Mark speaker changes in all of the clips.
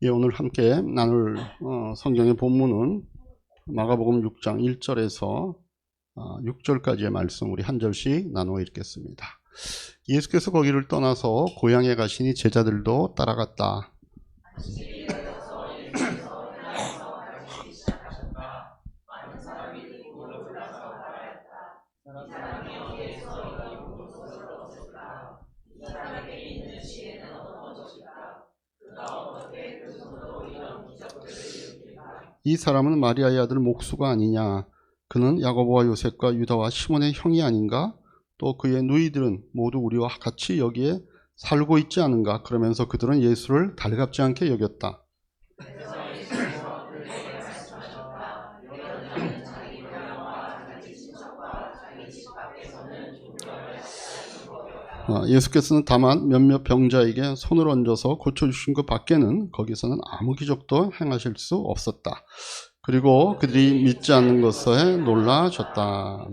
Speaker 1: 예, 오늘 함께 나눌 성경의 본문은 마가복음 6장 1절에서 6절까지의 말씀 우리 한 절씩 나누어 읽겠습니다. 예수께서 거기를 떠나서 고향에 가시니 제자들도 따라갔다. 이 사람은 마리아의 아들 목수가 아니냐? 그는 야고보와 요셉과 유다와 시몬의 형이 아닌가? 또 그의 누이들은 모두 우리와 같이 여기에 살고 있지 않은가? 그러면서 그들은 예수를 달갑지 않게 여겼다. 예수께서는 다만 몇몇 병자에게 손을 얹어서 고쳐주신 것 밖에는 거기서는 아무 기적도 행하실 수 없었다. 그리고 그들이 믿지 않는 것에 놀라셨다.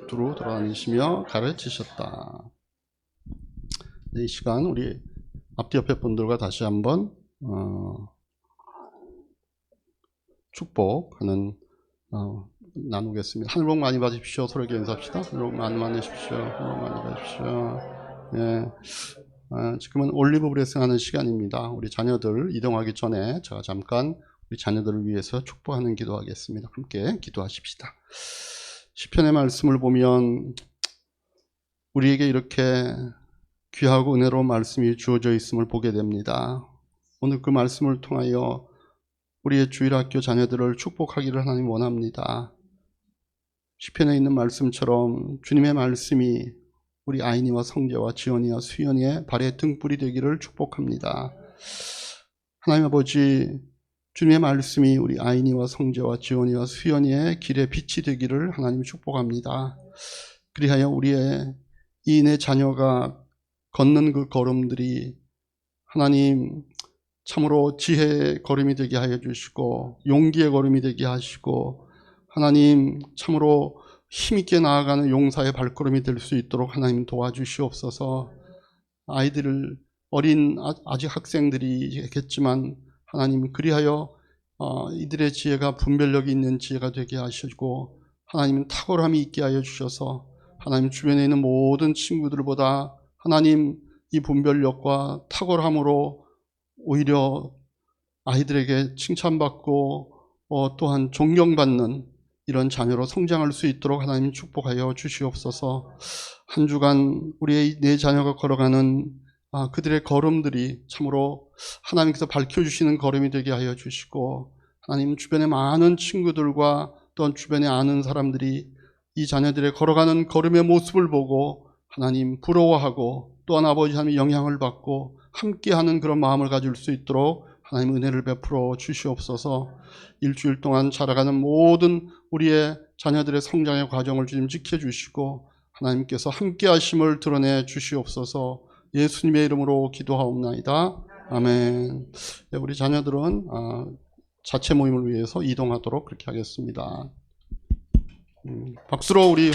Speaker 1: 두루 돌아다니시며 가르치셨다. 이 시간 우리 앞뒤 옆에 분들과 다시 한번 축복하는 나누겠습니다. 하늘 복 많이 받으십시오. 서로에게 인사합시다. 하늘 복 많이 받으십시오. 하늘 복 많이 받으십시오. 예. 지금은 올리브 브레싱 하는 시간입니다. 우리 자녀들 이동하기 전에 제가 잠깐 우리 자녀들을 위해서 축복하는 기도하겠습니다. 함께 기도하십시다. 시편의 말씀을 보면 우리에게 이렇게 귀하고 은혜로운 말씀이 주어져 있음을 보게 됩니다. 오늘 그 말씀을 통하여 우리의 주일학교 자녀들을 축복하기를 하나님 원합니다. 시편에 있는 말씀처럼 주님의 말씀이 우리 아이니와 성재와 지원이와 수연이의 발의 등불이 되기를 축복합니다. 하나님 아버지, 주님의 말씀이 우리 아이니와 성재와 지원이와 수연이의 길의 빛이 되기를 하나님 축복합니다. 그리하여 우리의 이 내 자녀가 걷는 그 걸음들이 하나님 참으로 지혜의 걸음이 되게 하여 주시고 용기의 걸음이 되게 하시고 하나님 참으로 힘있게 나아가는 용사의 발걸음이 될 수 있도록 하나님 도와주시옵소서. 아이들을 어린 아직 학생들이겠지만 하나님 그리하여 이들의 지혜가 분별력이 있는 지혜가 되게 하시고 하나님 탁월함이 있게 하여 주셔서 하나님 주변에 있는 모든 친구들보다 하나님 이 분별력과 탁월함으로 오히려 아이들에게 칭찬받고 또한 존경받는 이런 자녀로 성장할 수 있도록 하나님 축복하여 주시옵소서. 한 주간 우리의 내 자녀가 걸어가는 그들의 걸음들이 참으로 하나님께서 밝혀주시는 걸음이 되게 하여 주시고 하나님 주변에 많은 친구들과 또한 주변에 아는 사람들이 이 자녀들의 걸어가는 걸음의 모습을 보고 하나님 부러워하고 또한 아버지 하나님의 영향을 받고 함께하는 그런 마음을 가질 수 있도록 하나님 은혜를 베풀어 주시옵소서. 일주일 동안 자라가는 모든 우리의 자녀들의 성장의 과정을 주님 지켜주시고 하나님께서 함께하심을 드러내 주시옵소서. 예수님의 이름으로 기도하옵나이다. 아멘. 우리 자녀들은 자체 모임을 위해서 이동하도록 그렇게 하겠습니다. 박수로 우리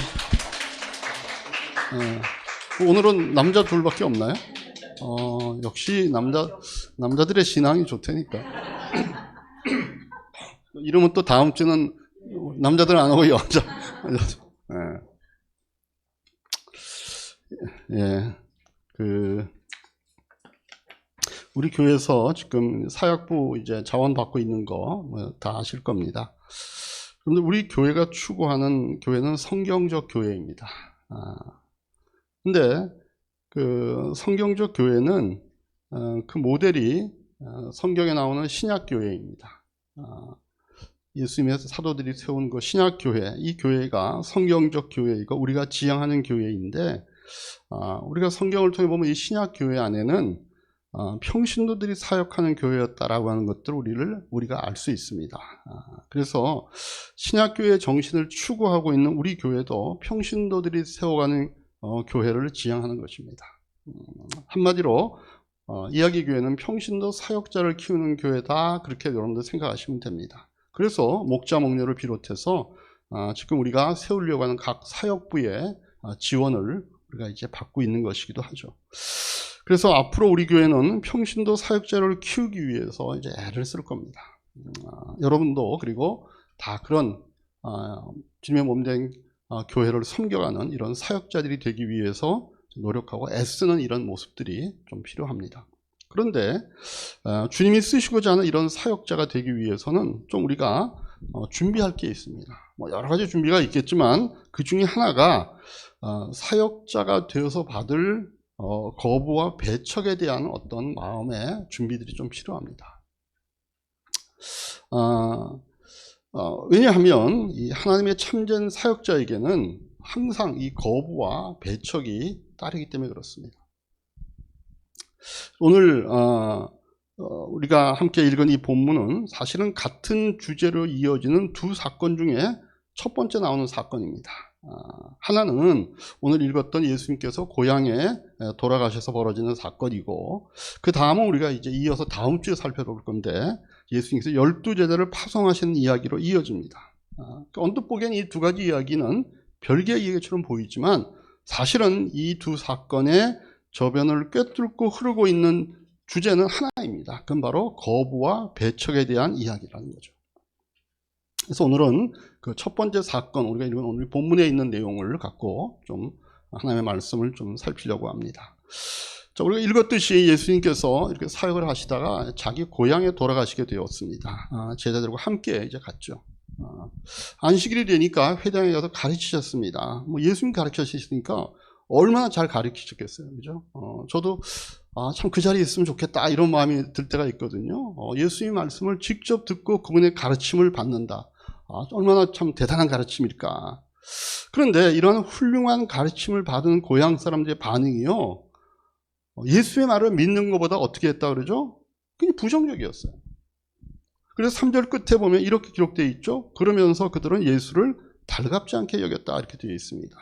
Speaker 1: 오늘은 남자 둘밖에 없나요? 역시 남자들의 신앙이 좋다니까. 이러면 또 다음 주는 남자들 안 오고 여자. 예. 우리 교회에서 지금 사역부 이제 자원 받고 있는 거 다 아실 겁니다. 그런데 우리 교회가 추구하는 교회는 성경적 교회입니다. 근데 그 성경적 교회는 그 모델이 성경에 나오는 신약교회입니다. 예수님의 사도들이 세운 그 신약교회, 이 교회가 성경적 교회이고 우리가 지향하는 교회인데 우리가 성경을 통해 보면 이 신약교회 안에는 평신도들이 사역하는 교회였다라고 하는 것들을 우리가 알 수 있습니다. 그래서 신약교회의 정신을 추구하고 있는 우리 교회도 평신도들이 세워가는 교회를 지향하는 것입니다. 한마디로 이야기교회는 평신도 사역자를 키우는 교회다, 그렇게 여러분들 생각하시면 됩니다. 그래서 목자 목녀를 비롯해서 지금 우리가 세우려고 하는 각 사역부의 지원을 우리가 이제 받고 있는 것이기도 하죠. 그래서 앞으로 우리 교회는 평신도 사역자를 키우기 위해서 이제 애를 쓸 겁니다. 여러분도 그리고 다 그런 주님의 몸된 교회를 섬겨가는 이런 사역자들이 되기 위해서 노력하고 애쓰는 이런 모습들이 좀 필요합니다. 그런데 주님이 쓰시고자 하는 이런 사역자가 되기 위해서는 좀 우리가 준비할 게 있습니다. 뭐 여러 가지 준비가 있겠지만 그 중에 하나가 사역자가 되어서 받을 거부와 배척에 대한 어떤 마음의 준비들이 좀 필요합니다. 왜냐하면 이 하나님의 참된 사역자에게는 항상 이 거부와 배척이 따르기 때문에 그렇습니다. 오늘 우리가 함께 읽은 이 본문은 사실은 같은 주제로 이어지는 두 사건 중에 첫 번째 나오는 사건입니다. 하나는 오늘 읽었던 예수님께서 고향에 돌아가셔서 벌어지는 사건이고, 그 다음은 우리가 이제 이어서 다음 주에 살펴볼 건데 예수님께서 12제자를 파송하시는 이야기로 이어집니다. 언뜻 보기엔 이 두 가지 이야기는 별개의 이야기처럼 보이지만 사실은 이 두 사건의 저변을 꿰뚫고 흐르고 있는 주제는 하나입니다. 그건 바로 거부와 배척에 대한 이야기라는 거죠. 그래서 오늘은 그 첫 번째 사건, 우리가 읽은 오늘 본문에 있는 내용을 갖고 좀 하나님의 말씀을 좀 살피려고 합니다. 자, 우리가 읽었듯이 예수님께서 이렇게 사역을 하시다가 자기 고향에 돌아가시게 되었습니다. 제자들과 함께 이제 갔죠. 안식일이 되니까 회당에 가서 가르치셨습니다. 뭐 예수님 가르치셨으니까 얼마나 잘 가르치셨겠어요, 그죠? 저도 참 그 자리에 있으면 좋겠다 이런 마음이 들 때가 있거든요. 예수님 말씀을 직접 듣고 그분의 가르침을 받는다. 얼마나 참 대단한 가르침일까. 그런데 이런 훌륭한 가르침을 받은 고향 사람들의 반응이요, 예수의 말을 믿는 것보다 어떻게 했다 그러죠? 그냥 부정적이었어요. 그래서 3절 끝에 보면 이렇게 기록되어 있죠. 그러면서 그들은 예수를 달갑지 않게 여겼다 이렇게 되어 있습니다.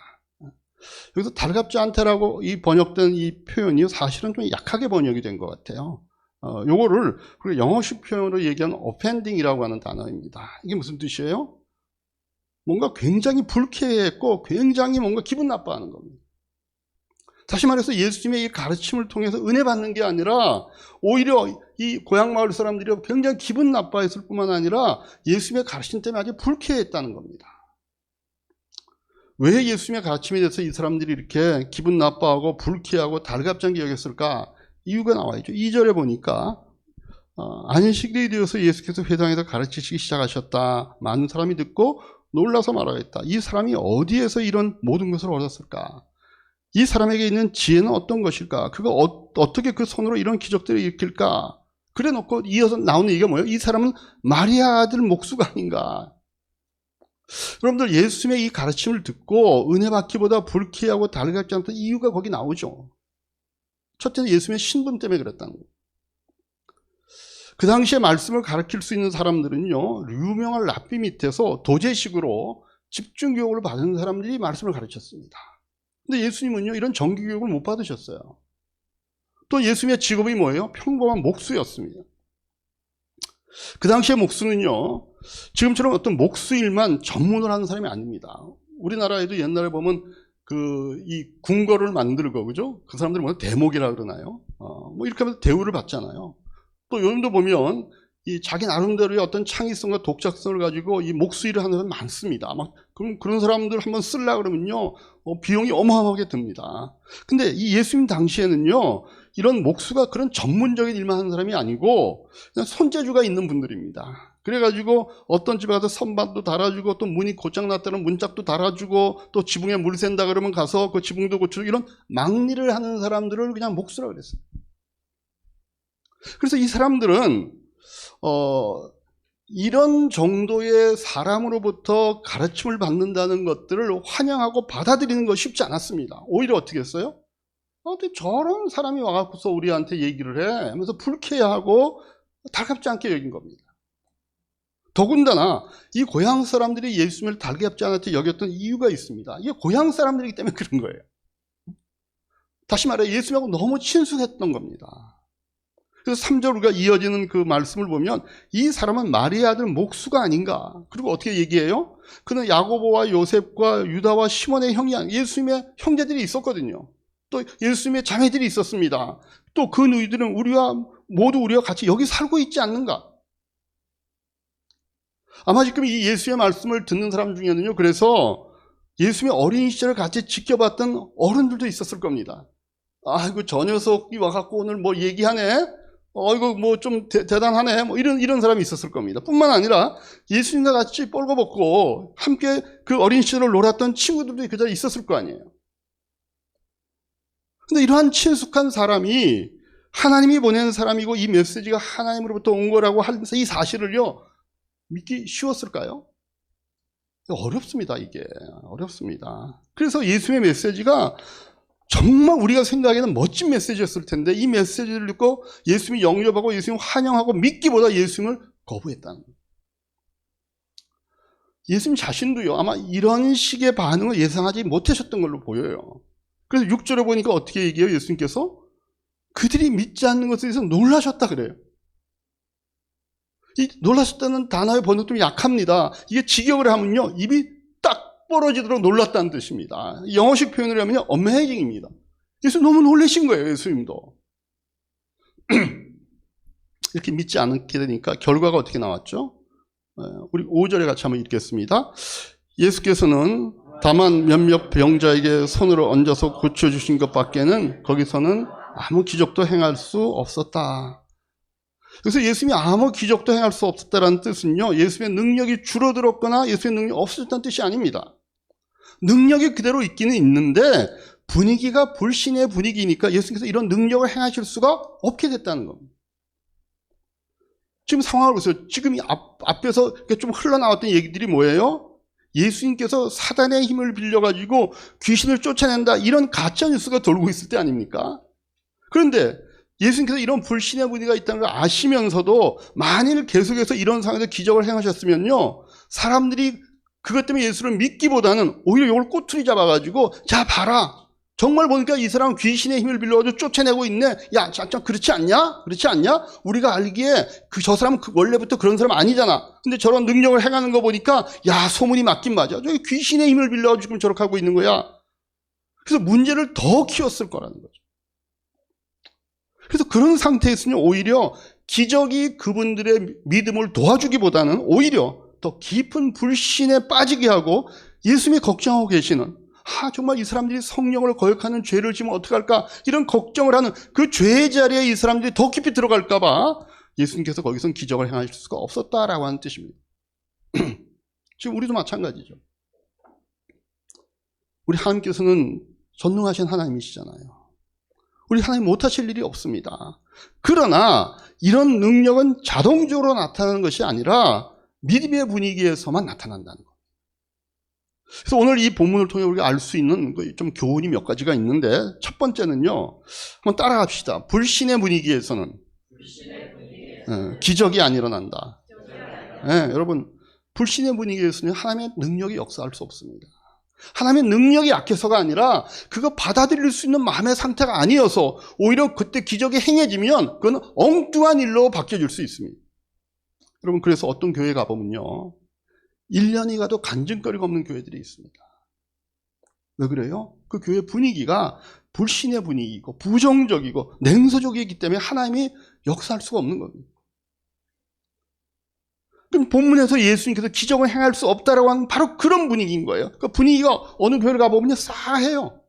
Speaker 1: 여기서 달갑지 않다라고 이 번역된 이 표현이 사실은 좀 약하게 번역이 된 것 같아요. 요거를 영어식 표현으로 얘기하는 offending이라고 하는 단어입니다. 이게 무슨 뜻이에요? 뭔가 굉장히 불쾌했고 굉장히 뭔가 기분 나빠하는 겁니다. 다시 말해서 예수님의 이 가르침을 통해서 은혜 받는 게 아니라 오히려 이 고향 마을 사람들이 굉장히 기분 나빠했을 뿐만 아니라 예수님의 가르침 때문에 아주 불쾌했다는 겁니다. 왜 예수님의 가르침에 대해서 이 사람들이 이렇게 기분 나빠하고 불쾌하고 달갑지 않게 여겼을까? 이유가 나와 있죠. 2절에 보니까 안식일이 되어서 예수께서 회당에서 가르치시기 시작하셨다. 많은 사람이 듣고 놀라서 말하겠다. 이 사람이 어디에서 이런 모든 것을 얻었을까? 이 사람에게 있는 지혜는 어떤 것일까? 그가 어떻게 그 손으로 이런 기적들을 일으킬까? 그래 놓고 이어서 나오는 얘기가 뭐예요? 이 사람은 마리아 아들 목수가 아닌가? 여러분들, 예수님의 이 가르침을 듣고 은혜 받기보다 불쾌하고 달갑지 않던 이유가 거기 나오죠. 첫째는 예수님의 신분 때문에 그랬다는 거예요. 그 당시에 말씀을 가르칠 수 있는 사람들은요, 유명한 랍비 밑에서 도제식으로 집중교육을 받은 사람들이 말씀을 가르쳤습니다. 근데 예수님은요, 이런 정규교육을 못 받으셨어요. 또 예수님의 직업이 뭐예요? 평범한 목수였습니다. 그 당시의 목수는요, 지금처럼 어떤 목수일만 전문을 하는 사람이 아닙니다. 우리나라에도 옛날에 보면 이 궁궐을 만들고, 그죠? 그 사람들이 뭐 대목이라 그러나요? 뭐 이렇게 하면서 대우를 받잖아요. 또 요즘도 보면 이 자기 나름대로의 어떤 창의성과 독자성을 가지고 이 목수 일을 하는 사람이 많습니다. 그런 사람들 한번 쓰려고 그러면요, 비용이 어마어마하게 듭니다. 근데 이 예수님 당시에는요, 이런 목수가 그런 전문적인 일만 하는 사람이 아니고 그냥 손재주가 있는 분들입니다. 그래가지고 어떤 집에 가서 선반도 달아주고, 또 문이 고장났다는 문짝도 달아주고, 또 지붕에 물 샌다 그러면 가서 그 지붕도 고쳐주고, 이런 막일을 하는 사람들을 그냥 목수라고 그랬어요. 그래서 이 사람들은 이런 정도의 사람으로부터 가르침을 받는다는 것들을 환영하고 받아들이는 것이 쉽지 않았습니다. 오히려 어떻게 했어요? 어떻게 저런 사람이 와갖고서 우리한테 얘기를 해? 하면서 불쾌하고 달갑지 않게 여긴 겁니다. 더군다나 이 고향 사람들이 예수님을 달갑지 않게 여겼던 이유가 있습니다. 이게 고향 사람들이기 때문에 그런 거예요. 다시 말해 예수님하고 너무 친숙했던 겁니다. 그래서 3절 우리가 이어지는 그 말씀을 보면 이 사람은 마리아 아들 목수가 아닌가. 그리고 어떻게 얘기해요? 그는 야고보와 요셉과 유다와 시몬의 형이, 예수님의 형제들이 있었거든요. 또 예수님의 자매들이 있었습니다. 또 그 누이들은 우리와 같이 여기 살고 있지 않는가? 아마 지금 이 예수의 말씀을 듣는 사람 중에는요, 그래서 예수님의 어린 시절을 같이 지켜봤던 어른들도 있었을 겁니다. 아이고, 저 녀석이 와갖고 오늘 뭐 얘기하네? 이거 뭐 좀 대단하네? 뭐 이런 사람이 있었을 겁니다. 뿐만 아니라 예수님과 같이 뻘거벗고 함께 그 어린 시절을 놀았던 친구들도 그 자리에 있었을 거 아니에요. 근데 이러한 친숙한 사람이 하나님이 보낸 사람이고 이 메시지가 하나님으로부터 온 거라고 하면서 이 사실을요, 믿기 쉬웠을까요? 어렵습니다, 이게. 어렵습니다. 그래서 예수님의 메시지가 정말 우리가 생각하기에는 멋진 메시지였을 텐데 이 메시지를 듣고 예수님이 영접하고 예수님 환영하고 믿기보다 예수님을 거부했다는 거예요. 예수님 자신도요, 아마 이런 식의 반응을 예상하지 못하셨던 걸로 보여요. 그래서 6절에 보니까 어떻게 얘기해요? 예수님께서 그들이 믿지 않는 것에 대해서 놀라셨다 그래요. 이 놀라셨다는 단어의 번역 좀 약합니다. 이게 직역을 하면요, 입이 딱 벌어지도록 놀랐다는 뜻입니다. 영어식 표현을 하면요, amazing입니다. 예수 너무 놀라신 거예요, 예수님도. 이렇게 믿지 않게 되니까 결과가 어떻게 나왔죠? 우리 5절에 같이 한번 읽겠습니다. 예수께서는 다만 몇몇 병자에게 손으로 얹어서 고쳐주신 것밖에는 거기서는 아무 기적도 행할 수 없었다. 그래서 예수님이 아무 기적도 행할 수 없었다는 뜻은요, 예수님의 능력이 줄어들었거나 예수님의 능력이 없어졌다는 뜻이 아닙니다. 능력이 그대로 있기는 있는데 분위기가 불신의 분위기니까 예수님께서 이런 능력을 행하실 수가 없게 됐다는 겁니다. 지금 상황을 보세요. 지금 앞에서 좀 흘러나왔던 얘기들이 뭐예요? 예수님께서 사단의 힘을 빌려가지고 귀신을 쫓아낸다, 이런 가짜 뉴스가 돌고 있을 때 아닙니까? 그런데 예수님께서 이런 불신의 분위기가 있다는 걸 아시면서도 만일 계속해서 이런 상황에서 기적을 행하셨으면요, 사람들이 그것 때문에 예수를 믿기보다는 오히려 이걸 꼬투리 잡아가지고, 자 봐라, 정말 보니까 이 사람 귀신의 힘을 빌려가지고 쫓아내고 있네. 야, 참 그렇지 않냐? 그렇지 않냐? 우리가 알기에 저 사람은 원래부터 그런 사람 아니잖아. 근데 저런 능력을 행하는 거 보니까, 야, 소문이 맞긴 맞아. 저기 귀신의 힘을 빌려가지고 지금 저렇게 하고 있는 거야. 그래서 문제를 더 키웠을 거라는 거죠. 그래서 그런 상태에서는 오히려 기적이 그분들의 믿음을 도와주기보다는 오히려 더 깊은 불신에 빠지게 하고 예수님이 걱정하고 계시는, 정말 이 사람들이 성령을 거역하는 죄를 지면 어떡할까, 이런 걱정을 하는 그 죄의 자리에 이 사람들이 더 깊이 들어갈까 봐 예수님께서 거기서는 기적을 행하실 수가 없었다라고 하는 뜻입니다. 지금 우리도 마찬가지죠. 우리 하나님께서는 전능하신 하나님이시잖아요. 우리 하나님 못하실 일이 없습니다. 그러나 이런 능력은 자동적으로 나타나는 것이 아니라 믿음의 분위기에서만 나타난다는 것. 그래서 오늘 이 본문을 통해 우리가 알 수 있는 좀 교훈이 몇 가지가 있는데, 첫 번째는요, 한번 따라갑시다. 불신의 분위기에서는 기적이 안 일어난다. 여러분, 불신의 분위기에서는 하나님의 능력이 역사할 수 없습니다. 하나님의 능력이 약해서가 아니라 그거 받아들일 수 있는 마음의 상태가 아니어서 오히려 그때 기적이 행해지면 그건 엉뚱한 일로 바뀌어질 수 있습니다. 여러분, 그래서 어떤 교회 가보면요, 1년이 가도 간증거리가 없는 교회들이 있습니다. 왜 그래요? 그 교회 분위기가 불신의 분위기고 부정적이고 냉소적이기 때문에 하나님이 역사할 수가 없는 겁니다. 그럼 본문에서 예수님께서 기적을 행할 수 없다라고 하는 바로 그런 분위기인 거예요. 그 분위기가 어느 교회를 가보면 싸해요.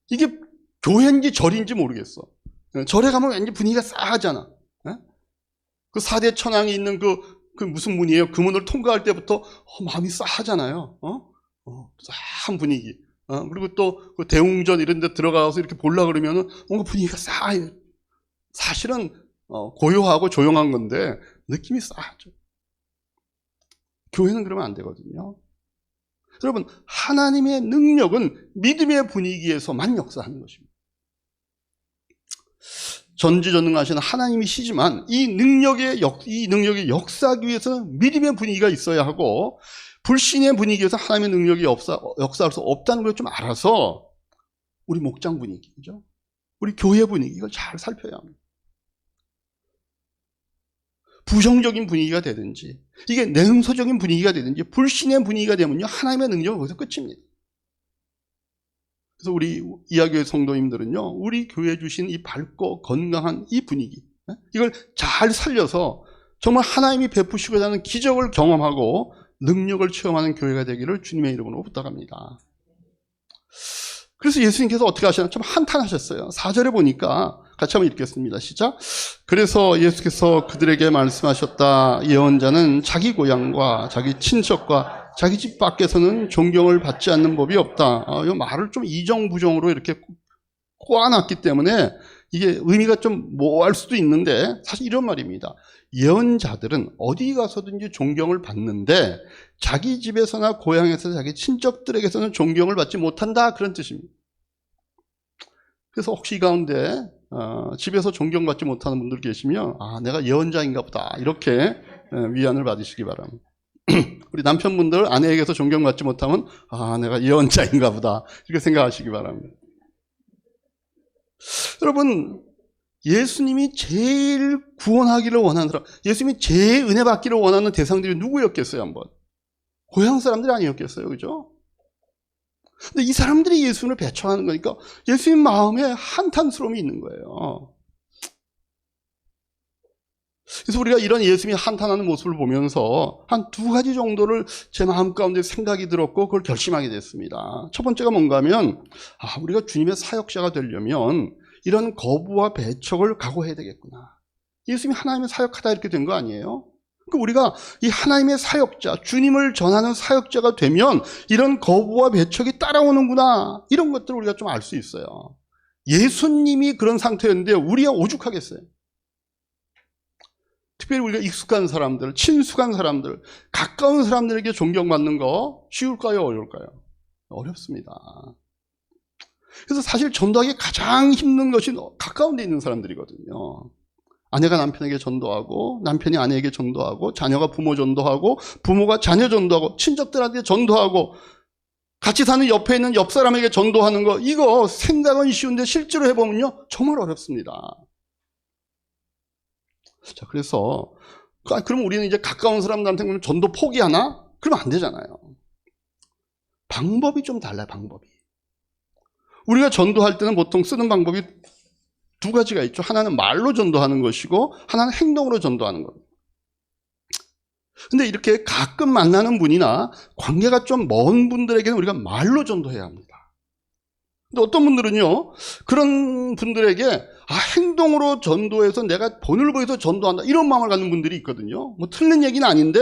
Speaker 1: 이게 교회인지 절인지 모르겠어. 절에 가면 왠지 분위기가 싸하잖아. 그 4대 천왕이 있는 그 무슨 문이에요? 그 문을 통과할 때부터 마음이 싸하잖아요. 싸한 분위기. 그리고 또 그 대웅전 이런 데 들어가서 이렇게 보려고 그러면은 뭔가 분위기가 싸해요. 사실은 고요하고 조용한 건데 느낌이 싸하죠. 교회는 그러면 안 되거든요. 여러분, 하나님의 능력은 믿음의 분위기에서만 역사하는 것입니다. 전지전능하신 하나님이시지만 이 능력의 역사하기 위해서는 믿음의 분위기가 있어야 하고, 불신의 분위기에서 하나님의 능력이 역사할 수 없다는 걸 좀 알아서 우리 목장 분위기죠, 우리 교회 분위기, 이걸 잘 살펴야 합니다. 부정적인 분위기가 되든지 이게 냉소적인 분위기가 되든지 불신의 분위기가 되면요, 하나님의 능력은 거기서 끝입니다. 그래서 우리 이하교회 성도님들은요, 우리 교회 주신 이 밝고 건강한 이 분위기, 이걸 잘 살려서 정말 하나님이 베푸시고자 하는 기적을 경험하고 능력을 체험하는 교회가 되기를 주님의 이름으로 부탁합니다. 그래서 예수님께서 어떻게 하시나 좀 한탄하셨어요. 4절에 보니까 같이 한번 읽겠습니다. 시작. 그래서 예수께서 그들에게 말씀하셨다. 예언자는 자기 고향과 자기 친척과 자기 집 밖에서는 존경을 받지 않는 법이 없다. 이 말을 좀 이정부정으로 이렇게 꼬아놨기 때문에 이게 의미가 좀 모호할 수도 있는데 사실 이런 말입니다. 예언자들은 어디 가서든지 존경을 받는데 자기 집에서나 고향에서 자기 친척들에게서는 존경을 받지 못한다, 그런 뜻입니다. 그래서 혹시 이 가운데 집에서 존경받지 못하는 분들 계시면 내가 예언자인가 보다, 이렇게 위안을 받으시기 바랍니다. 우리 남편분들 아내에게서 존경받지 못하면 내가 예언자인가 보다, 이렇게 생각하시기 바랍니다. 여러분, 예수님이 제일 구원하기를 원하는 사람, 예수님이 제일 은혜 받기를 원하는 대상들이 누구였겠어요? 한번 고향 사람들이 아니었겠어요? 그죠? 근데 이 사람들이 예수님을 배척하는 거니까 예수님 마음에 한탄스러움이 있는 거예요. 그래서 우리가 이런 예수님이 한탄하는 모습을 보면서 한 두 가지 정도를 제 마음 가운데 생각이 들었고 그걸 결심하게 됐습니다. 첫 번째가 뭔가 하면 우리가 주님의 사역자가 되려면 이런 거부와 배척을 각오해야 되겠구나. 예수님이 하나님의 사역하다 이렇게 된 거 아니에요? 그러니까 우리가 이 하나님의 사역자, 주님을 전하는 사역자가 되면 이런 거부와 배척이 따라오는구나, 이런 것들을 우리가 좀 알 수 있어요. 예수님이 그런 상태였는데 우리가 오죽하겠어요? 특별히 우리가 익숙한 사람들, 친숙한 사람들, 가까운 사람들에게 존경받는 거 쉬울까요? 어려울까요? 어렵습니다. 그래서 사실 전도하기 가장 힘든 것이 가까운 데 있는 사람들이거든요. 아내가 남편에게 전도하고, 남편이 아내에게 전도하고, 자녀가 부모 전도하고, 부모가 자녀 전도하고, 친척들한테 전도하고, 같이 사는 옆에 있는 옆 사람에게 전도하는 거, 이거 생각은 쉬운데 실제로 해보면요 정말 어렵습니다. 자, 그래서 그럼 우리는 이제 가까운 사람들한테 전도 포기하나? 그러면 안 되잖아요. 방법이 좀 달라요. 방법이. 우리가 전도할 때는 보통 쓰는 방법이 두 가지가 있죠. 하나는 말로 전도하는 것이고 하나는 행동으로 전도하는 겁니다. 근데 이렇게 가끔 만나는 분이나 관계가 좀 먼 분들에게는 우리가 말로 전도해야 합니다. 근데 어떤 분들은요, 그런 분들에게 행동으로 전도해서 내가 본을 보여서 전도한다, 이런 마음을 갖는 분들이 있거든요. 뭐 틀린 얘기는 아닌데,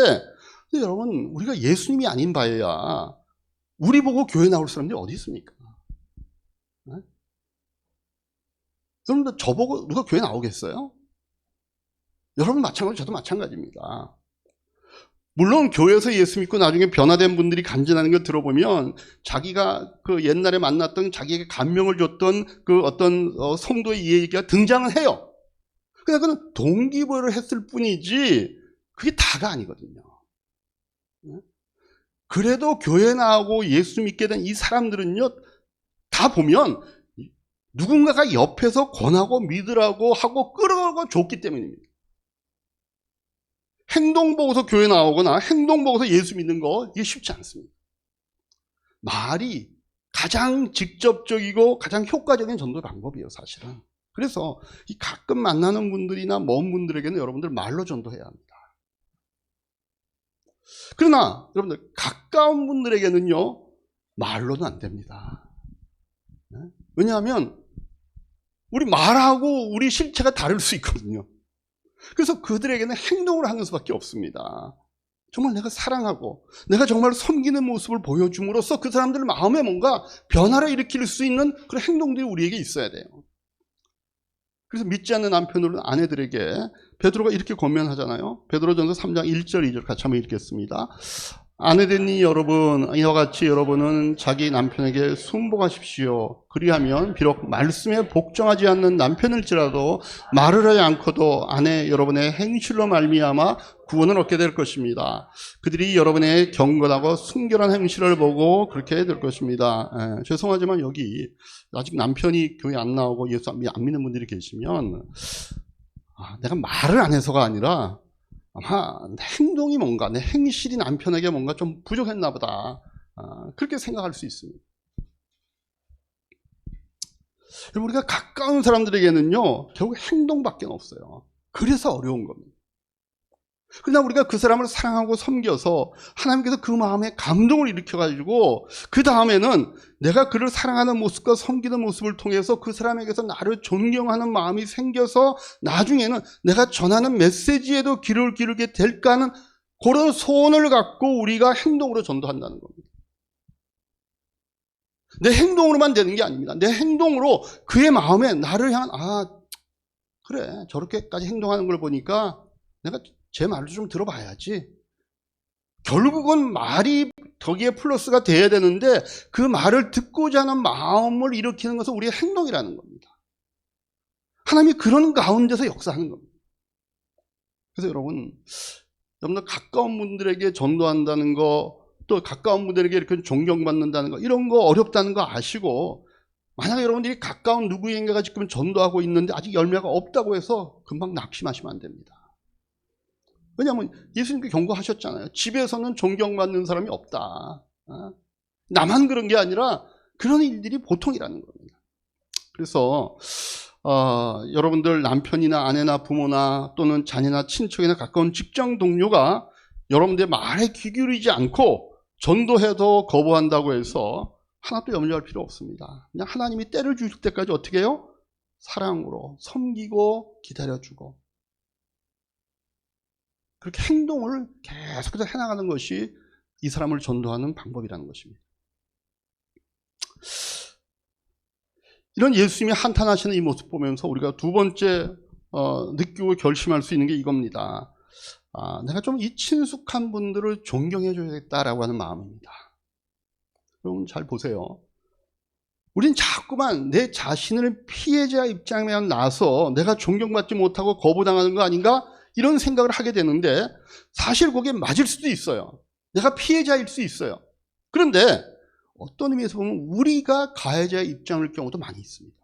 Speaker 1: 근데 여러분, 우리가 예수님이 아닌 바에야 우리 보고 교회 나올 사람들이 어디 있습니까? 네? 여러분들 저보고 누가 교회 나오겠어요? 여러분 마찬가지로 저도 마찬가지입니다. 물론 교회에서 예수 믿고 나중에 변화된 분들이 간증하는 걸 들어보면 자기가 그 옛날에 만났던 자기에게 감명을 줬던 그 어떤 성도의 얘기가 등장을 해요. 그냥 그건 동기부여를 했을 뿐이지 그게 다가 아니거든요. 그래도 교회 나오고 예수 믿게 된 이 사람들은요, 다 보면 누군가가 옆에서 권하고 믿으라고 하고 끌어가고 줬기 때문입니다. 행동 보고서 교회 나오거나 행동 보고서 예수 믿는 거, 이게 쉽지 않습니다. 말이 가장 직접적이고 가장 효과적인 전도 방법이에요, 사실은. 그래서 이 가끔 만나는 분들이나 먼 분들에게는 여러분들 말로 전도해야 합니다. 그러나 여러분들 가까운 분들에게는요, 말로는 안 됩니다. 왜냐하면 우리 말하고 우리 실체가 다를 수 있거든요. 그래서 그들에게는 행동을 하는 수밖에 없습니다. 정말 내가 사랑하고 내가 정말 섬기는 모습을 보여줌으로써 그 사람들 마음에 뭔가 변화를 일으킬 수 있는 그런 행동들이 우리에게 있어야 돼요. 그래서 믿지 않는 남편으로는 아내들에게 베드로가 이렇게 권면하잖아요. 베드로전서 3장 1절 2절 같이 한번 읽겠습니다. 아내되니 여러분, 이와 같이 여러분은 자기 남편에게 순복하십시오. 그리하면 비록 말씀에 복종하지 않는 남편일지라도 말을 하지 않고도 아내 여러분의 행실로 말미암아 구원을 얻게 될 것입니다. 그들이 여러분의 경건하고 순결한 행실을 보고 그렇게 될 것입니다. 죄송하지만 여기 아직 남편이 교회 안 나오고 예수 안 믿는 분들이 계시면 내가 말을 안 해서가 아니라 아마 내 행동이 뭔가, 내 행실이 남편에게 뭔가 좀 부족했나 보다, 그렇게 생각할 수 있습니다. 여러분, 우리가 가까운 사람들에게는요, 결국 행동밖에 없어요. 그래서 어려운 겁니다. 그러나 우리가 그 사람을 사랑하고 섬겨서 하나님께서 그 마음에 감동을 일으켜가지고 그 다음에는 내가 그를 사랑하는 모습과 섬기는 모습을 통해서 그 사람에게서 나를 존경하는 마음이 생겨서 나중에는 내가 전하는 메시지에도 귀를 기울게 될까 하는 그런 소원을 갖고 우리가 행동으로 전도한다는 겁니다. 내 행동으로만 되는 게 아닙니다. 내 행동으로 그의 마음에 나를 향한 그래, 저렇게까지 행동하는 걸 보니까 내가 제 말을 좀 들어봐야지. 결국은 말이 거기에 플러스가 돼야 되는데 그 말을 듣고자 하는 마음을 일으키는 것은 우리의 행동이라는 겁니다. 하나님이 그런 가운데서 역사하는 겁니다. 그래서 여러분들 가까운 분들에게 전도한다는 거, 또 가까운 분들에게 이렇게 존경받는다는 거, 이런 거 어렵다는 거 아시고, 만약에 여러분들이 가까운 누구인가가 지금 전도하고 있는데 아직 열매가 없다고 해서 금방 낙심하시면 안 됩니다. 왜냐하면 예수님께 경고하셨잖아요. 집에서는 존경받는 사람이 없다. 나만 그런 게 아니라 그런 일들이 보통이라는 겁니다. 그래서 여러분들 남편이나 아내나 부모나 또는 자녀나 친척이나 가까운 직장 동료가 여러분들의 말에 귀 기울이지 않고 전도해도 거부한다고 해서 하나도 염려할 필요 없습니다. 그냥 하나님이 때를 주실 때까지 어떻게 해요? 사랑으로 섬기고 기다려주고 그렇게 행동을 계속해서 해나가는 것이 이 사람을 전도하는 방법이라는 것입니다. 이런 예수님이 한탄하시는 이 모습 보면서 우리가 두 번째 느끼고 결심할 수 있는 게 이겁니다. 내가 좀 이 친숙한 분들을 존경해 줘야겠다라고 하는 마음입니다. 여러분 잘 보세요. 우린 자꾸만 내 자신을 피해자 입장에 나서 내가 존경받지 못하고 거부당하는 거 아닌가? 이런 생각을 하게 되는데 사실 그게 맞을 수도 있어요. 내가 피해자일 수 있어요. 그런데 어떤 의미에서 보면 우리가 가해자의 입장일 경우도 많이 있습니다.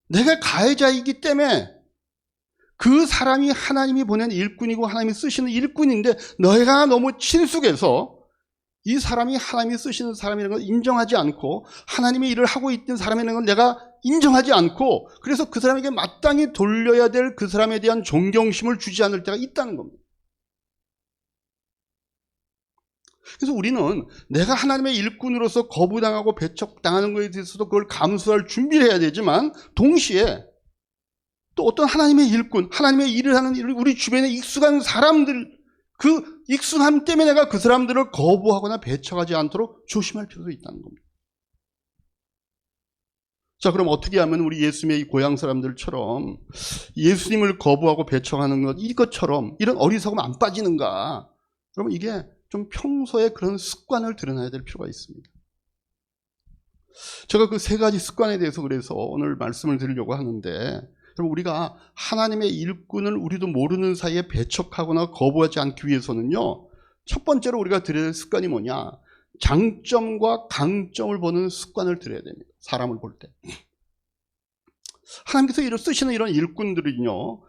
Speaker 1: 내가 가해자이기 때문에 그 사람이 하나님이 보낸 일꾼이고 하나님이 쓰시는 일꾼인데 너희가 너무 친숙해서 이 사람이 하나님이 쓰시는 사람이라는 걸 인정하지 않고 하나님의 일을 하고 있는 사람이라는 걸 내가 인정하지 않고 그래서 그 사람에게 마땅히 돌려야 될 그 사람에 대한 존경심을 주지 않을 때가 있다는 겁니다. 그래서 우리는 내가 하나님의 일꾼으로서 거부당하고 배척당하는 것에 대해서도 그걸 감수할 준비를 해야 되지만 동시에 또 어떤 하나님의 일꾼, 하나님의 일을 하는 우리 주변에 익숙한 사람들 그 익숙함 때문에 내가 그 사람들을 거부하거나 배척하지 않도록 조심할 필요도 있다는 겁니다. 자, 그럼 어떻게 하면 우리 예수님의 이 고향 사람들처럼 예수님을 거부하고 배척하는 것 이것처럼 이런 어리석음 안 빠지는가? 여러분 이게 좀 평소에 그런 습관을 드러나야 될 필요가 있습니다. 제가 그 세 가지 습관에 대해서 그래서 오늘 말씀을 드리려고 하는데 여러분 우리가 하나님의 일꾼을 우리도 모르는 사이에 배척하거나 거부하지 않기 위해서는요. 첫 번째로 우리가 들여야 될 습관이 뭐냐? 장점과 강점을 보는 습관을 들여야 됩니다. 사람을 볼 때. 하나님께서 쓰시는 이런 일꾼들은요.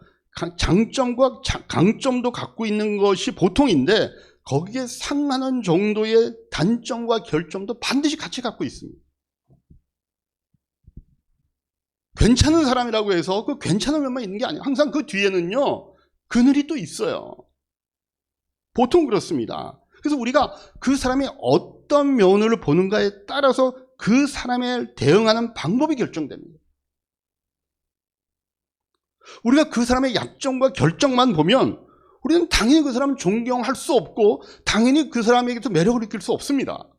Speaker 1: 장점과 강점도 갖고 있는 것이 보통인데 거기에 상하는 정도의 단점과 결점도 반드시 같이 갖고 있습니다. 괜찮은 사람이라고 해서 그 괜찮은 면만 있는 게 아니에요. 항상 그 뒤에는요. 그늘이 또 있어요. 보통 그렇습니다. 그래서 우리가 그 사람이 어떤 면을 보는가에 따라서 그 사람에 대응하는 방법이 결정됩니다. 우리가 그 사람의 약점과 결정만 보면 우리는 당연히 그 사람을 존경할 수 없고 당연히 그 사람에게서 매력을 느낄 수 없습니다.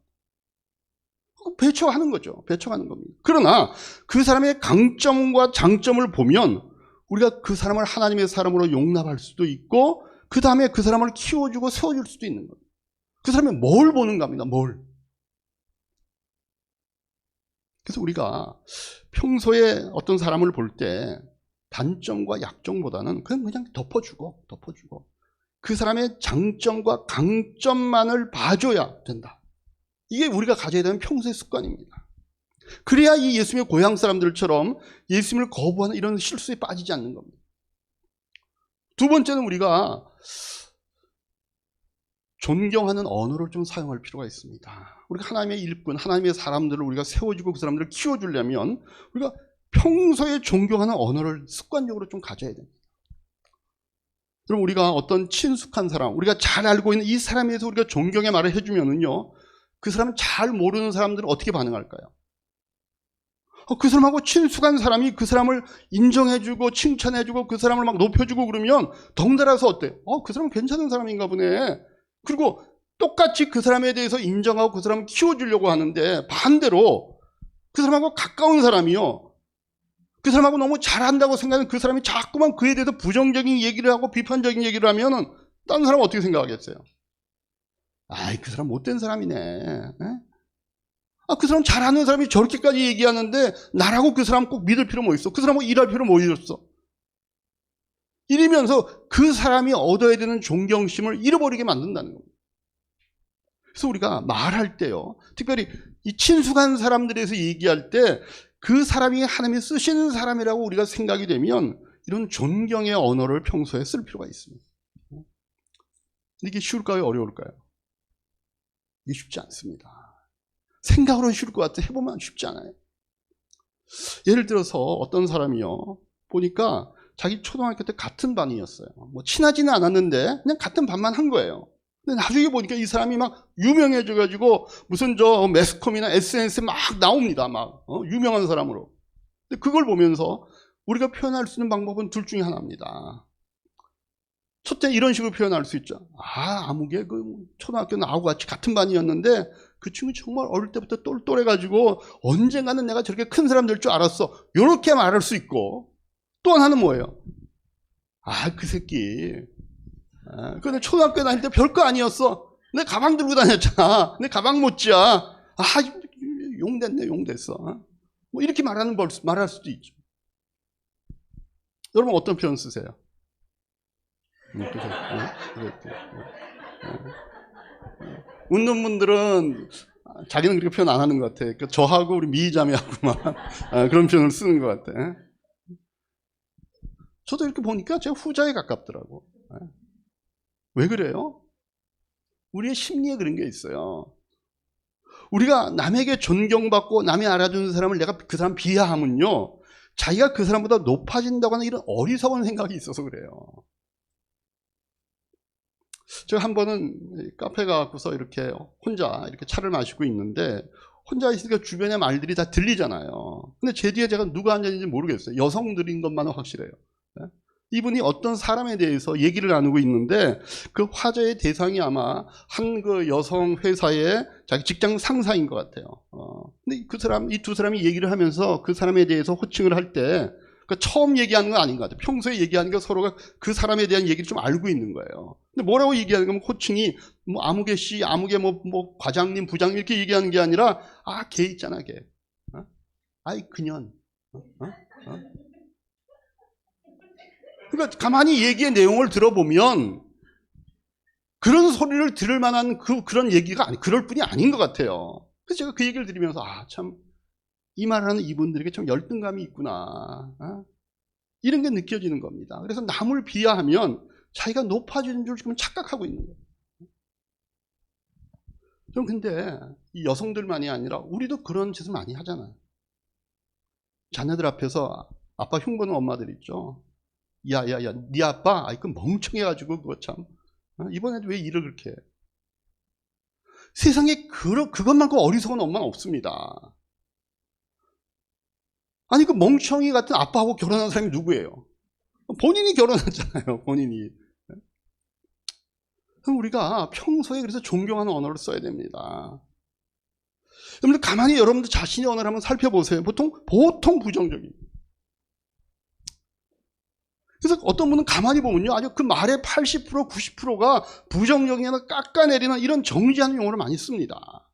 Speaker 1: 배척하는 거죠. 배척하는 겁니다. 그러나 그 사람의 강점과 장점을 보면 우리가 그 사람을 하나님의 사람으로 용납할 수도 있고 그 다음에 그 사람을 키워주고 세워줄 수도 있는 겁니다. 그 사람이 뭘 보는가 합니다. 뭘. 그래서 우리가 평소에 어떤 사람을 볼 때 단점과 약점보다는 그냥 덮어주고 그 사람의 장점과 강점만을 봐줘야 된다. 이게 우리가 가져야 되는 평소의 습관입니다. 그래야 이 예수님의 고향 사람들처럼 예수님을 거부하는 이런 실수에 빠지지 않는 겁니다. 두 번째는 우리가 존경하는 언어를 좀 사용할 필요가 있습니다. 우리가 하나님의 일꾼, 하나님의 사람들을 우리가 세워주고 그 사람들을 키워주려면 우리가 평소에 존경하는 언어를 습관적으로 좀 가져야 됩니다. 그럼 우리가 어떤 친숙한 사람, 우리가 잘 알고 있는 이 사람에 대해서 우리가 존경의 말을 해주면은요, 그 사람은 잘 모르는 사람들은 어떻게 반응할까요? 그 사람하고 친숙한 사람이 그 사람을 인정해주고 칭찬해주고 그 사람을 막 높여주고 그러면 덩달아서 어때? 그 사람은 괜찮은 사람인가 보네. 그리고 똑같이 그 사람에 대해서 인정하고 그 사람을 키워주려고 하는데 반대로 그 사람하고 가까운 사람이요, 그 사람하고 너무 잘한다고 생각하는 그 사람이 자꾸만 그에 대해서 부정적인 얘기를 하고 비판적인 얘기를 하면은 다른 사람은 어떻게 생각하겠어요? 아이, 그 사람 못된 사람이네. 에? 그 사람 잘하는 사람이 저렇게까지 얘기하는데 나라고 그 사람 꼭 믿을 필요 뭐 있어? 그 사람하고 일할 필요 뭐 있었어? 이러면서 그 사람이 얻어야 되는 존경심을 잃어버리게 만든다는 겁니다. 그래서 우리가 말할 때요, 특별히 이 친숙한 사람들에 대해서 얘기할 때 그 사람이 하나님이 쓰시는 사람이라고 우리가 생각이 되면 이런 존경의 언어를 평소에 쓸 필요가 있습니다. 이게 쉬울까요? 어려울까요? 이게 쉽지 않습니다. 생각으로는 쉬울 것 같아. 해보면 쉽지 않아요. 예를 들어서 어떤 사람이요, 보니까 자기 초등학교 때 같은 반이었어요. 뭐 친하지는 않았는데 그냥 같은 반만 한 거예요. 근데 나중에 보니까 이 사람이 막 유명해져가지고 무슨 저 매스컴이나 SNS에 막 나옵니다. 막 유명한 사람으로. 근데 그걸 보면서 우리가 표현할 수 있는 방법은 둘 중에 하나입니다. 첫째, 이런 식으로 표현할 수 있죠. 아무개 그 초등학교 나하고 같이 같은 반이었는데 그 친구 정말 어릴 때부터 똘똘해가지고 언젠가는 내가 저렇게 큰 사람 될 줄 알았어. 이렇게 말할 수 있고, 또 하나는 뭐예요? 그 새끼. 근데 초등학교 다닐 때 별거 아니었어. 내 가방 들고 다녔잖아. 내 가방 못지야. 용됐네, 용됐어. 뭐 이렇게 말할 수도 있죠. 여러분 어떤 표현 쓰세요? 웃는 분들은 자기는 그렇게 표현 안 하는 것 같아. 그러니까 저하고 우리 미자매하고만 그런 표현을 쓰는 것 같아. 저도 이렇게 보니까 제가 후자에 가깝더라고. 왜 그래요? 우리의 심리에 그런 게 있어요. 우리가 남에게 존경받고 남이 알아주는 사람을 내가 그 사람 비하하면요, 자기가 그 사람보다 높아진다고 하는 이런 어리석은 생각이 있어서 그래요. 제가 한 번은 카페 가고서 이렇게 혼자 이렇게 차를 마시고 있는데, 혼자 있으니까 주변의 말들이 다 들리잖아요. 근데 제 뒤에 제가 누가 앉았는지 모르겠어요. 여성들인 것만은 확실해요. 이분이 어떤 사람에 대해서 얘기를 나누고 있는데 그 화제의 대상이 아마 한 그 여성 회사의 자기 직장 상사인 것 같아요. 근데 그 사람, 이 두 사람이 얘기를 하면서 그 사람에 대해서 호칭을 할 때, 그러니까 처음 얘기하는 건 아닌 것 같아요. 평소에 얘기하는 게 서로가 그 사람에 대한 얘기를 좀 알고 있는 거예요. 근데 뭐라고 얘기하는 거면 호칭이 뭐 아무개 씨, 아무개 뭐 과장님, 부장님 이렇게 얘기하는 게 아니라 걔 있잖아, 걔. 아이 그년. 그러니까 가만히 얘기의 내용을 들어보면 그런 소리를 들을 만한 그런 얘기가 그럴 뿐이 아닌 것 같아요. 그래서 제가 그 얘기를 들으면서 참 이 말하는 이분들에게 참 열등감이 있구나, 이런 게 느껴지는 겁니다. 그래서 남을 비하하면 자기가 높아지는 줄 지금 착각하고 있는 거예요. 좀 근데 이 여성들만이 아니라 우리도 그런 짓을 많이 하잖아요. 자녀들 앞에서 아빠 흉보는 엄마들 있죠. 야야야, 네 아빠 그 멍청해가지고 그거 참 이번에도 왜 일을 그렇게 해? 세상에 그것만큼 어리석은 엄마는 없습니다. 그 멍청이 같은 아빠하고 결혼한 사람이 누구예요? 본인이 결혼했잖아요. 본인이. 그럼 우리가 평소에 그래서 존경하는 언어를 써야 됩니다. 여러분들 가만히 여러분들 자신의 언어를 한번 살펴보세요. 보통 부정적인. 그래서 어떤 분은 가만히 보면요, 아주 그 말의 80%, 90%가 부정적이나 깎아내리는 이런 정지하는 용어를 많이 씁니다.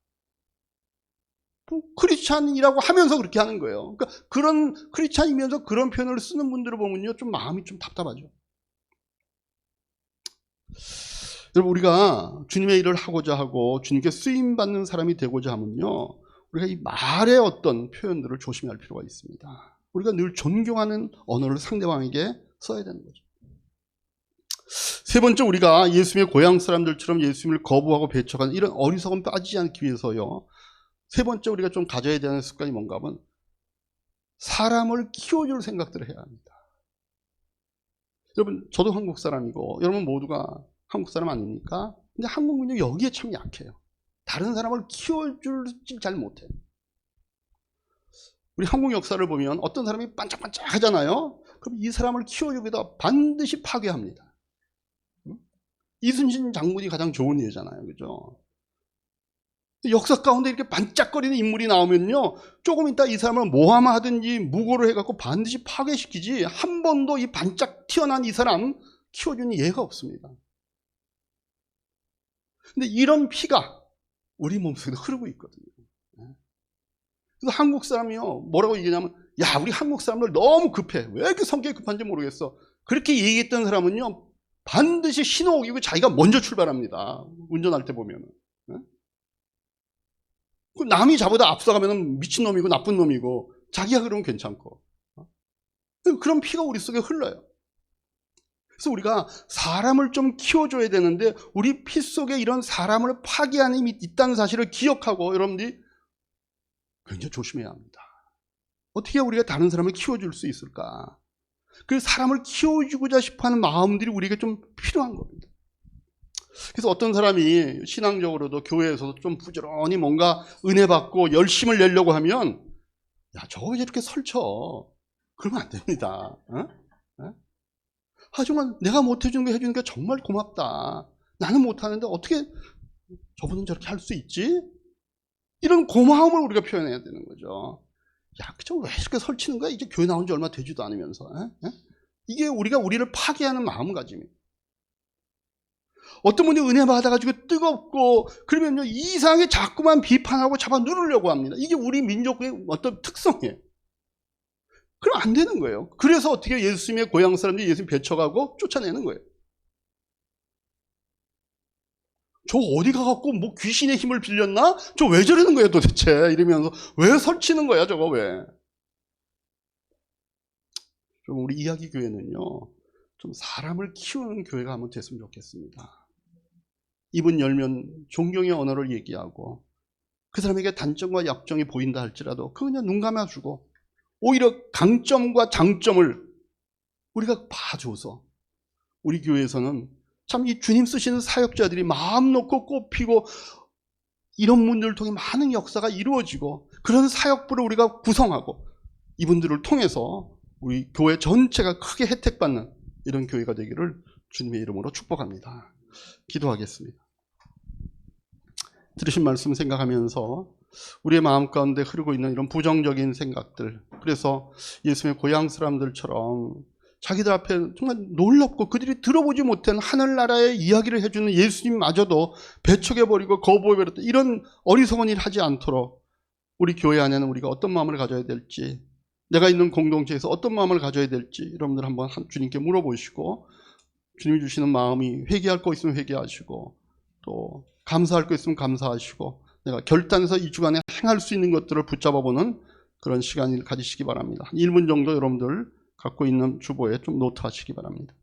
Speaker 1: 크리스찬이라고 하면서 그렇게 하는 거예요. 그러니까 그런 크리스찬이면서 그런 표현을 쓰는 분들을 보면요, 좀 마음이 좀 답답하죠. 여러분, 우리가 주님의 일을 하고자 하고 주님께 쓰임받는 사람이 되고자 하면요, 우리가 이 말의 어떤 표현들을 조심할 필요가 있습니다. 우리가 늘 존경하는 언어를 상대방에게 써야 되는 거죠. 세 번째, 우리가 예수님의 고향 사람들처럼 예수님을 거부하고 배척하는 이런 어리석음 빠지지 않기 위해서요, 세 번째 우리가 좀 가져야 되는 습관이 뭔가 하면 사람을 키워줄 생각들을 해야 합니다. 여러분, 저도 한국 사람이고 여러분 모두가 한국 사람 아닙니까? 근데 한국민이 여기에 참 약해요. 다른 사람을 키워줄지 잘 못해요. 우리 한국 역사를 보면 어떤 사람이 반짝반짝 하잖아요. 그럼 이 사람을 키워주기도 반드시 파괴합니다. 이순신 장군이 가장 좋은 예잖아요. 그죠? 역사 가운데 이렇게 반짝거리는 인물이 나오면요, 조금 있다 이 사람을 모함하든지 무고를 해갖고 반드시 파괴시키지, 한 번도 이 반짝 튀어난 이 사람 키워주는 예가 없습니다. 근데 이런 피가 우리 몸속에 흐르고 있거든요. 그래서 한국 사람이요, 뭐라고 얘기하냐면, 야, 우리 한국 사람들 너무 급해. 왜 이렇게 성격이 급한지 모르겠어. 그렇게 얘기했던 사람은요, 반드시 신호이고 자기가 먼저 출발합니다. 운전할 때 보면은. 남이 자보다 앞서가면 미친놈이고 나쁜 놈이고, 자기가 그러면 괜찮고. 그런 피가 우리 속에 흘러요. 그래서 우리가 사람을 좀 키워줘야 되는데, 우리 피 속에 이런 사람을 파괴하는 힘이 있다는 사실을 기억하고 여러분들이 굉장히 조심해야 합니다. 어떻게 우리가 다른 사람을 키워줄 수 있을까? 그 사람을 키워주고자 싶어하는 마음들이 우리에게 좀 필요한 겁니다. 그래서 어떤 사람이 신앙적으로도 교회에서도 좀 부지런히 뭔가 은혜 받고 열심을 내려고 하면, 야, 저거 왜 이렇게 설쳐? 그러면 안 됩니다. 하지만 내가 못해주는 거 해주는 게 정말 고맙다. 나는 못하는데 어떻게 저분은 저렇게 할 수 있지? 이런 고마움을 우리가 표현해야 되는 거죠. 야, 그저 왜 이렇게 설치는 거야? 이제 교회 나온 지 얼마 되지도 않으면서. 이게 우리를 파괴하는 마음가짐이에요. 어떤 분이 은혜 받아가지고 뜨겁고 그러면요, 이상하게 자꾸만 비판하고 잡아 누르려고 합니다. 이게 우리 민족의 어떤 특성이에요. 그럼 안 되는 거예요. 그래서 어떻게 예수님의 고향 사람들이 예수님 배척하고 쫓아내는 거예요. 저 어디 가갖고 뭐 귀신의 힘을 빌렸나? 저 왜 저러는 거예요 도대체? 이러면서 왜 설치는 거야 저거 왜? 좀 우리 이야기 교회는요, 좀 사람을 키우는 교회가 한번 됐으면 좋겠습니다. 입은 열면 존경의 언어를 얘기하고, 그 사람에게 단점과 약점이 보인다 할지라도 그거 그냥 눈 감아주고, 오히려 강점과 장점을 우리가 봐줘서, 우리 교회에서는 참 이 주님 쓰시는 사역자들이 마음 놓고 꼽히고 이런 분들을 통해 많은 역사가 이루어지고, 그런 사역부를 우리가 구성하고 이분들을 통해서 우리 교회 전체가 크게 혜택받는 이런 교회가 되기를 주님의 이름으로 축복합니다. 기도하겠습니다. 들으신 말씀 생각하면서 우리의 마음 가운데 흐르고 있는 이런 부정적인 생각들, 그래서 예수님의 고향 사람들처럼 자기들 앞에 정말 놀랍고 그들이 들어보지 못한 하늘나라의 이야기를 해주는 예수님마저도 배척해버리고 거부해버렸다, 이런 어리석은 일 하지 않도록 우리 교회 안에는 우리가 어떤 마음을 가져야 될지, 내가 있는 공동체에서 어떤 마음을 가져야 될지 여러분들 한번 주님께 물어보시고, 주님이 주시는 마음이 회개할 거 있으면 회개하시고, 또 감사할 거 있으면 감사하시고, 내가 결단해서 이 주간에 행할 수 있는 것들을 붙잡아보는 그런 시간을 가지시기 바랍니다. 한 1분 정도 여러분들 갖고 있는 주보에 좀 노트하시기 바랍니다.